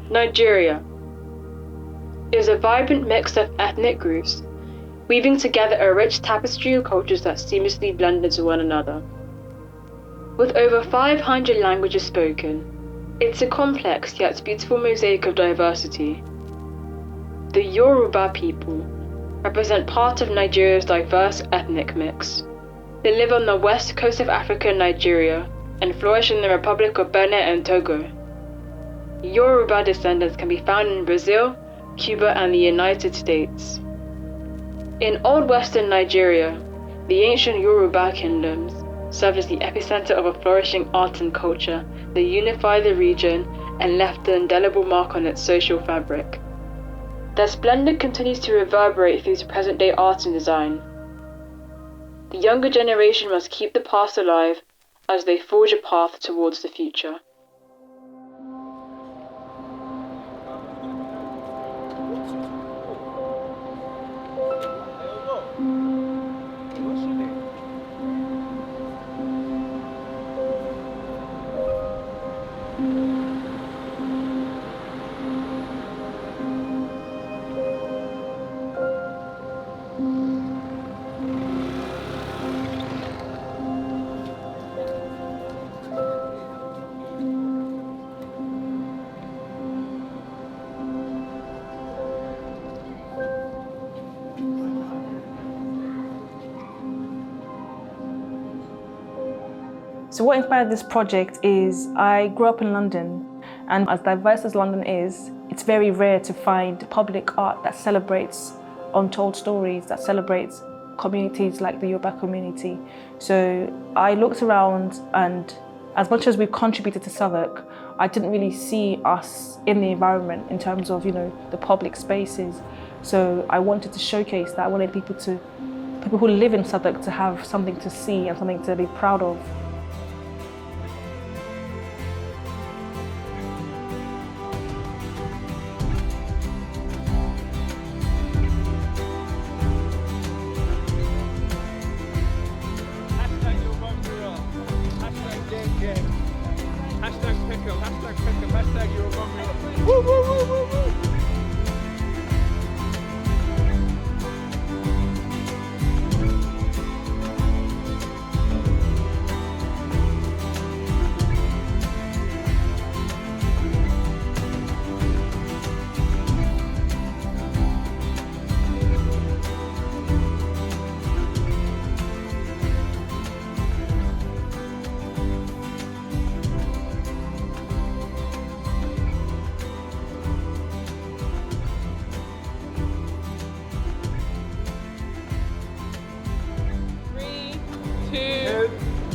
Nigeria is a vibrant mix of ethnic groups, weaving together a rich tapestry of cultures that seamlessly blend into one another. With over 500 languages spoken, it's a complex yet beautiful mosaic of diversity. The Yoruba people represent part of Nigeria's diverse ethnic mix. They live on the west coast of Africa and Nigeria and flourish in the Republic of Benin and Togo. Yoruba descendants can be found in Brazil, Cuba, and the United States. In Old Western Nigeria, the ancient Yoruba kingdoms served as the epicenter of a flourishing art and culture that unified the region and left an indelible mark on its social fabric. Their splendor continues to reverberate through to present-day art and design. The younger generation must keep the past alive as they forge a path towards the future. So what inspired this project is I grew up in London, and as diverse as London is, it's very rare to find public art that celebrates untold stories, that celebrates communities like the Yoruba community. So I looked around, and as much as we've contributed to Southwark, I didn't really see us in the environment in terms of, the public spaces. So I wanted to showcase that. I wanted people who live in Southwark to have something to see and something to be proud of. Hashtag Peckham, hashtag Peckham, hashtag Yoruba Mural. Woo, woo, woo, woo, woo.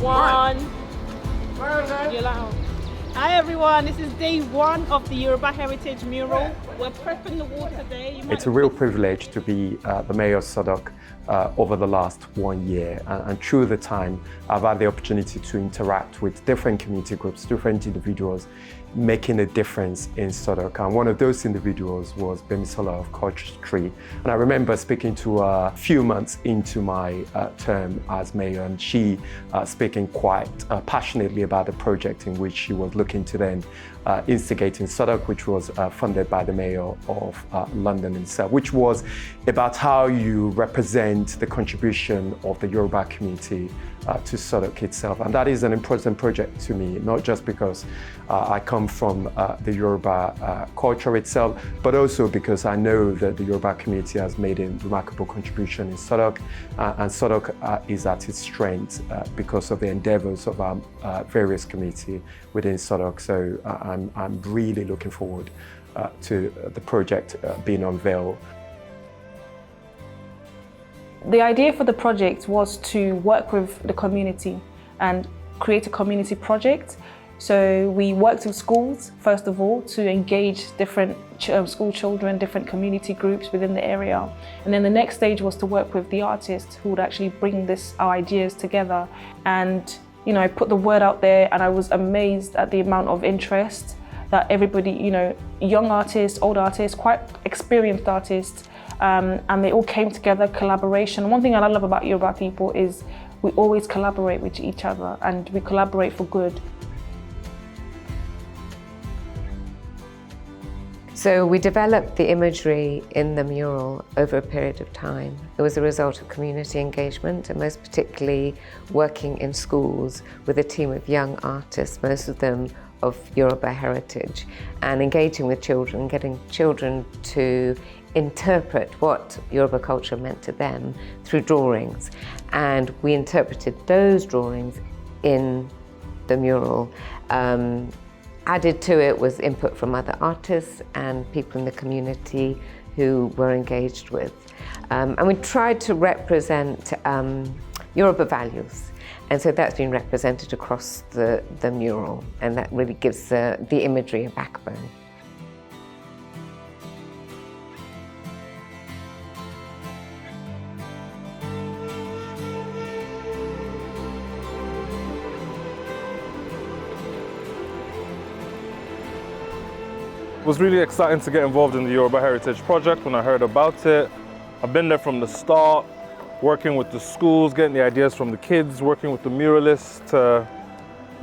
One. You're loud. Hi everyone, this is day one of the Yoruba Heritage Mural. We're prepping the wall today. It's a real privilege to be the Mayor of Southwark over the last 1 year. And through the time, I've had the opportunity to interact with different community groups, different individuals, making a difference in Southwark. And one of those individuals was Bemisola of CultureTree. And I remember speaking to her a few months into my term as mayor, and she speaking quite passionately about the project in which she was looking to then instigate in Southwark, which was funded by the Mayor of London himself, which was about how you represent the contribution of the Yoruba community to Southwark itself. And that is an important project to me, not just because I come from the Yoruba culture itself, but also because I know that the Yoruba community has made a remarkable contribution in Southwark, and Southwark is at its strength because of the endeavors of our various community within Southwark. So I'm really looking forward to the project being unveiled. The idea for the project was to work with the community and create a community project. So we worked with schools, first of all, to engage different school children, different community groups within the area. And then the next stage was to work with the artists who would actually bring our ideas together. And I put the word out there, and I was amazed at the amount of interest that everybody, young artists, old artists, quite experienced artists, and they all came together, collaboration. One thing I love about Yoruba people is we always collaborate with each other and we collaborate for good. So we developed the imagery in the mural over a period of time. It was a result of community engagement and most particularly working in schools with a team of young artists, most of them of Yoruba heritage, and engaging with children, getting children to interpret what Yoruba culture meant to them through drawings. And we interpreted those drawings in the mural. Added to it was input from other artists and people in the community who were engaged with. And we tried to represent Yoruba values. And so that's been represented across the mural, and that really gives the imagery a backbone. It was really exciting to get involved in the Yoruba Heritage project when I heard about it. I've been there from the start, working with the schools, getting the ideas from the kids, working with the muralists to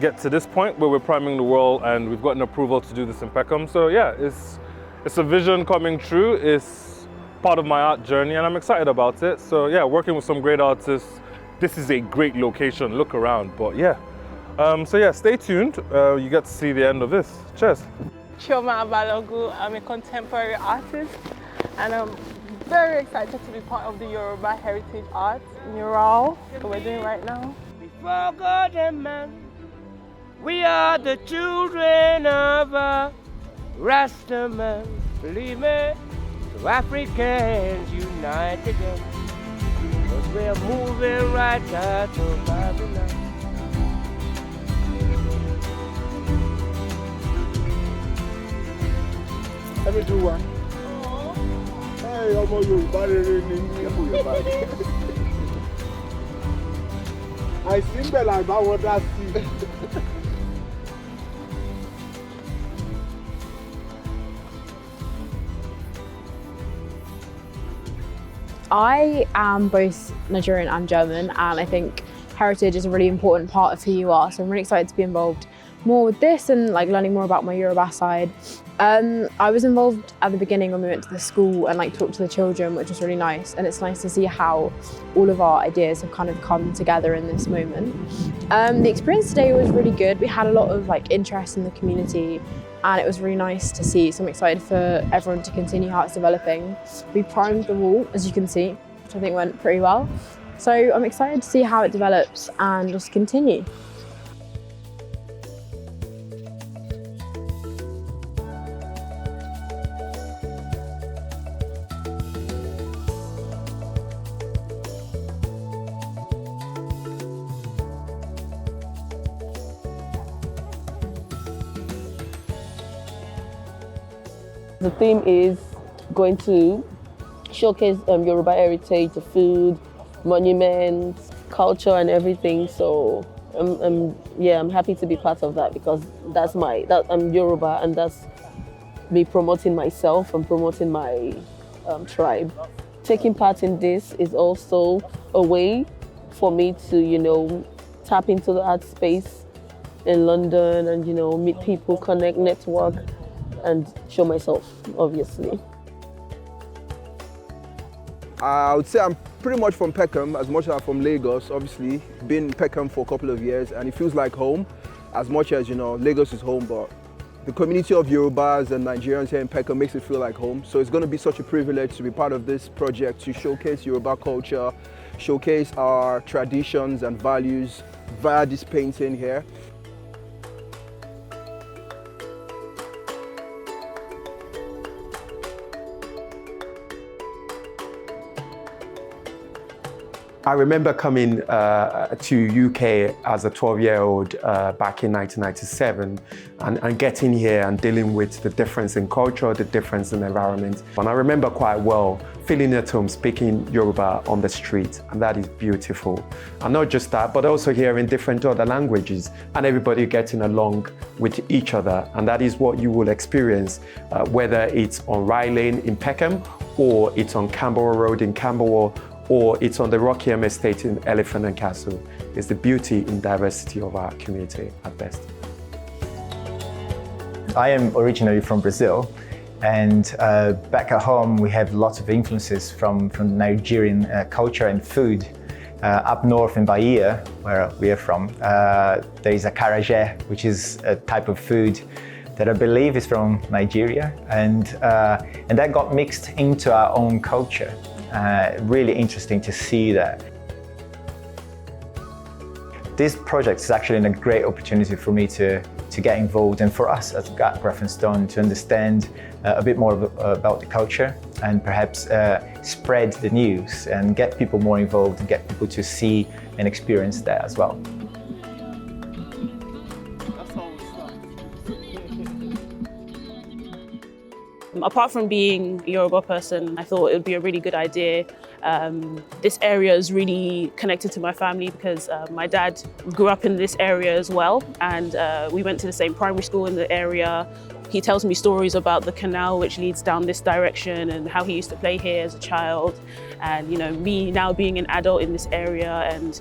get to this point where we're priming the wall and we've gotten approval to do this in Peckham. So yeah, it's a vision coming true. It's part of my art journey and I'm excited about it. So yeah, working with some great artists. This is a great location, look around, but yeah. So yeah, stay tuned. You get to see the end of this. Cheers. Chioma Abalogu, I'm a contemporary artist and I'm very excited to be part of the Yoruba Heritage Art Mural that we're doing right now. Before God and man, we are the children of a Rasta man. Believe me, so Africans unite again, because we're moving right out of Babylon. Let me do one. Hey, ọmọ Yorùbá rere ni mí. Àìsí ń bẹ̀ là bá wọn dá sí. I am both Nigerian and German, and I think heritage is a really important part of who you are. So I'm really excited to be involved more with this and like learning more about my Yoruba side. I was involved at the beginning when we went to the school and like talked to the children, which was really nice. And it's nice to see how all of our ideas have kind of come together in this moment. The experience today was really good. We had a lot of like interest in the community and it was really nice to see. So I'm excited for everyone to continue how it's developing. We primed the wall, as you can see, which I think went pretty well. So I'm excited to see how it develops and just continue. The theme is going to showcase Yoruba heritage, the food, monuments, culture and everything. So I'm happy to be part of that because I'm Yoruba and that's me promoting myself and promoting my tribe. Taking part in this is also a way for me to, tap into the art space in London and, meet people, connect, network, and show myself, obviously. I would say I'm pretty much from Peckham, as much as I'm from Lagos, obviously. Been in Peckham for a couple of years and it feels like home, as much as, Lagos is home, but the community of Yorubas and Nigerians here in Peckham makes it feel like home. So it's going to be such a privilege to be part of this project, to showcase Yoruba culture, showcase our traditions and values via this painting here. I remember coming to UK as a 12-year-old back in 1997 and getting here and dealing with the difference in culture, the difference in environment. And I remember quite well feeling at home speaking Yoruba on the street, and that is beautiful. And not just that, but also hearing different other languages and everybody getting along with each other. And that is what you will experience, whether it's on Rye Lane in Peckham or it's on Camberwell Road in Camberwell, or it's on the Rockingham estate in Elephant and Castle. It's the beauty and diversity of our community at best. I am originally from Brazil, and back at home we have lots of influences from Nigerian culture and food. Up north in Bahia, where we are from, there is acarajé, which is a type of food that I believe is from Nigeria, and that got mixed into our own culture. Really interesting to see that. This project is actually a great opportunity for me to get involved, and for us at Graph and Stone to understand a bit more about the culture, and perhaps spread the news and get people more involved and get people to see and experience that as well. Apart from being a Yoruba person, I thought it would be a really good idea. This area is really connected to my family because my dad grew up in this area as well, and we went to the same primary school in the area. He tells me stories about the canal which leads down this direction and how he used to play here as a child, and me now being an adult in this area, and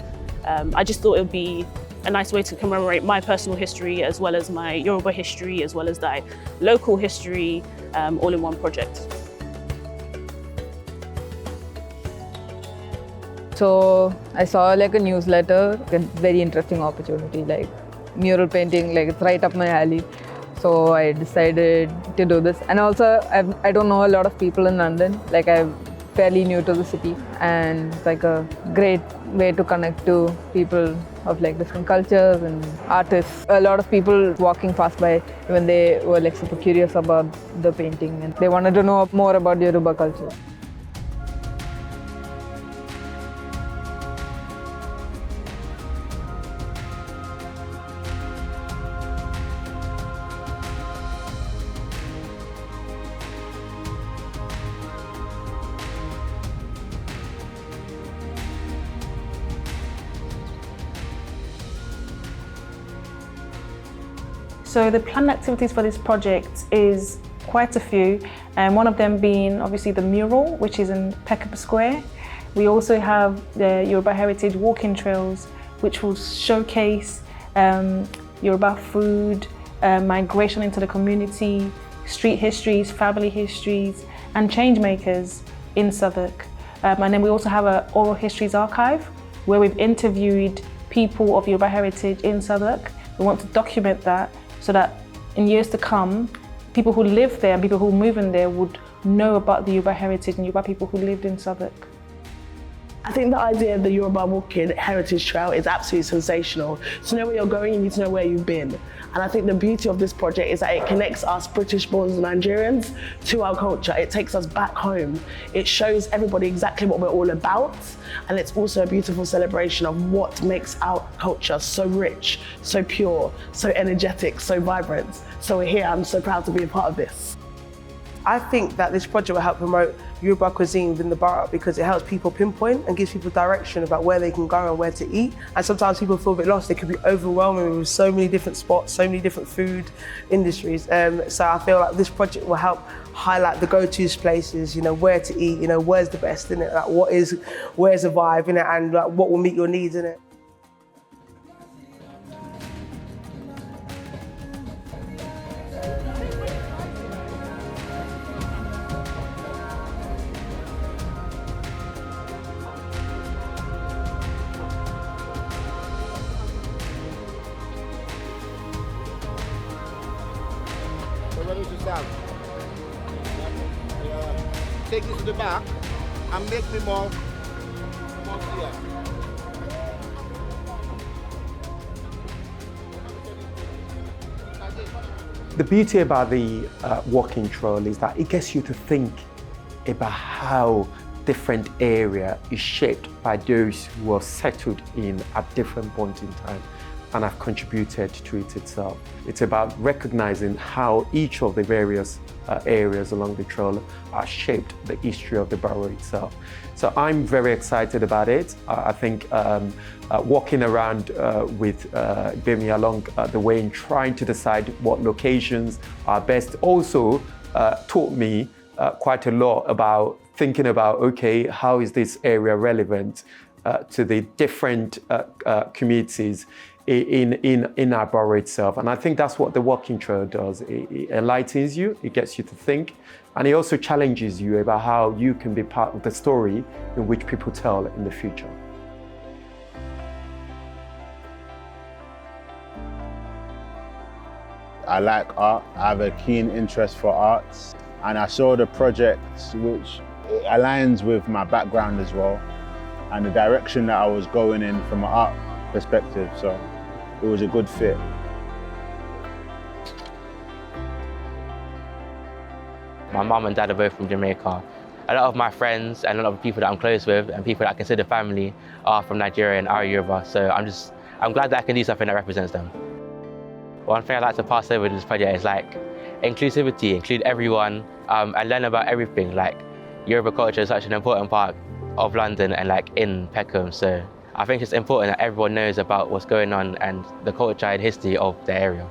I just thought it would be a nice way to commemorate my personal history as well as my Yoruba history as well as the local history all in one project. So I saw a newsletter, a very interesting opportunity, mural painting, it's right up my alley. So I decided to do this. And also I don't know a lot of people in London, I'm fairly new to the city, and it's a great way to connect to people of different cultures and artists. A lot of people walking past by, when they were super curious about the painting and they wanted to know more about Yoruba culture. So the planned activities for this project is quite a few, and one of them being obviously the mural, which is in Peckham Square. We also have the Yoruba Heritage walking trails, which will showcase Yoruba food, migration into the community, street histories, family histories, and change makers in Southwark. And then we also have an oral histories archive where we've interviewed people of Yoruba Heritage in Southwark. We want to document that so that in years to come, people who live there and people who move in there would know about the Yoruba heritage and Yoruba people who lived in Southwark. I think the idea of the Yoruba Walking Heritage Trail is absolutely sensational. To know where you're going, you need to know where you've been. And I think the beauty of this project is that it connects us British-born Nigerians to our culture. It takes us back home. It shows everybody exactly what we're all about. And it's also a beautiful celebration of what makes our culture so rich, so pure, so energetic, so vibrant. So we're here, I'm so proud to be a part of this. I think that this project will help promote Yoruba cuisine within the borough because it helps people pinpoint and gives people direction about where they can go and where to eat. And sometimes people feel a bit lost. They could be overwhelming with so many different spots, so many different food industries. So I feel like this project will help highlight the go-to places, where to eat, where's the best, innit? Where's the vibe, innit? And what will meet your needs, innit? Take this to the back and make me more clear. The beauty about the walking trail is that it gets you to think about how different area is shaped by those who are settled in at different points in time and have contributed to it itself. It's about recognizing how each of the various areas along the trail are shaped the history of the borough itself. So I'm very excited about it. I think walking around with Bemi along the way and trying to decide what locations are best also taught me quite a lot about thinking about, okay, how is this area relevant to the different communities in our borough itself? And I think that's what the walking trail does. It enlightens you, it gets you to think, and it also challenges you about how you can be part of the story in which people tell in the future. I like art, I have a keen interest for arts, and I saw the project which aligns with my background as well, and the direction that I was going in from an art perspective, so it was a good fit. My mum and dad are both from Jamaica. A lot of my friends and a lot of people that I'm close with and people that I consider family are from Nigeria and are Yoruba, so I'm glad that I can do something that represents them. One thing I'd like to pass over to this project is like inclusivity, include everyone and learn about everything. Like Yoruba culture is such an important part of London and like in Peckham, so I think it's important that everyone knows about what's going on and the culture and history of the area.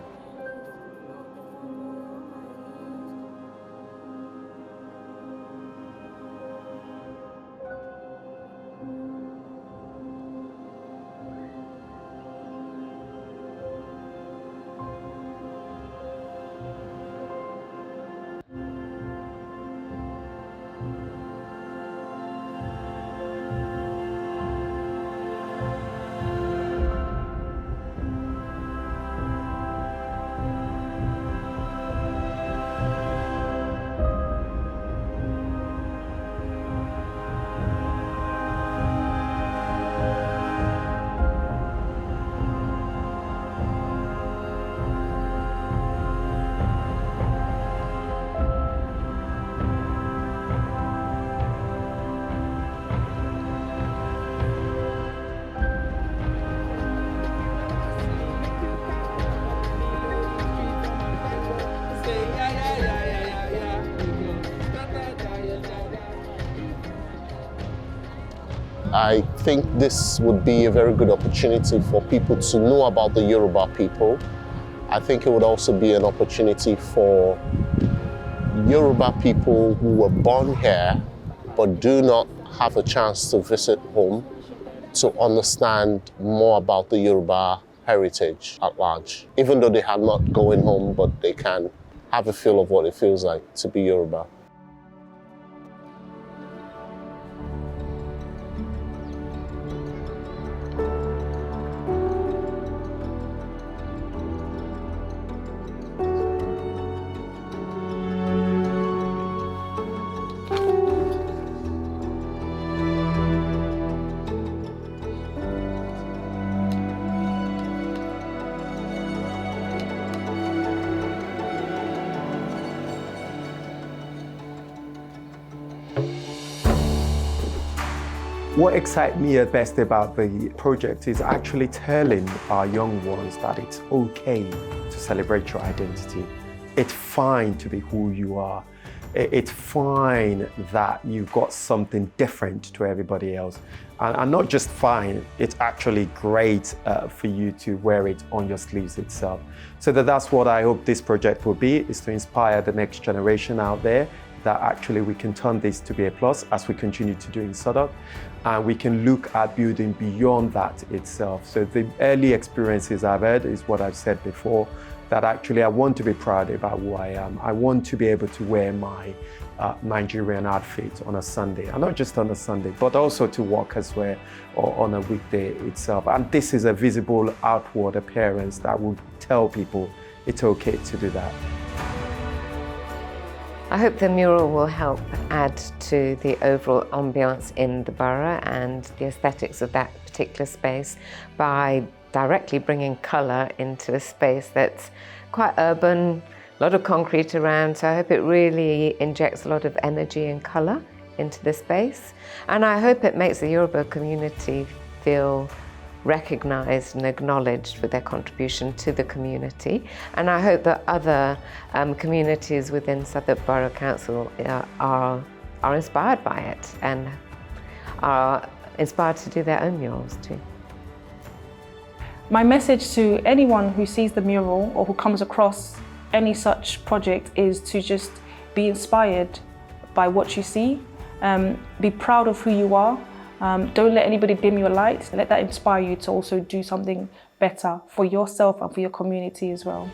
I think this would be a very good opportunity for people to know about the Yoruba people. I think it would also be an opportunity for Yoruba people who were born here but do not have a chance to visit home to understand more about the Yoruba heritage at large. Even though they are not going home, but they can have a feel of what it feels like to be Yoruba. What excites me the best about the project is actually telling our young ones that it's okay to celebrate your identity. It's fine to be who you are. It's fine that you've got something different to everybody else. And not just fine, it's actually great for you to wear it on your sleeves itself. So that's what I hope this project will be, is to inspire the next generation out there that actually we can turn this to be a plus as we continue to do in Southwark, and we can look at building beyond that itself. So the early experiences I've had is what I've said before, that actually I want to be proud about who I am. I want to be able to wear my Nigerian outfit on a Sunday, and not just on a Sunday, but also to work as well, or on a weekday itself. And this is a visible outward appearance that will tell people it's okay to do that. I hope the mural will help add to the overall ambience in the borough and the aesthetics of that particular space by directly bringing colour into a space that's quite urban, a lot of concrete around, so I hope it really injects a lot of energy and colour into the space. And I hope it makes the Yoruba community feel recognised and acknowledged for their contribution to the community. And I hope that other communities within Southwark Borough Council are inspired by it and are inspired to do their own murals too. My message to anyone who sees the mural or who comes across any such project is to just be inspired by what you see Be proud of who you are. Don't let anybody dim your light. Let that inspire you to also do something better for yourself and for your community as well.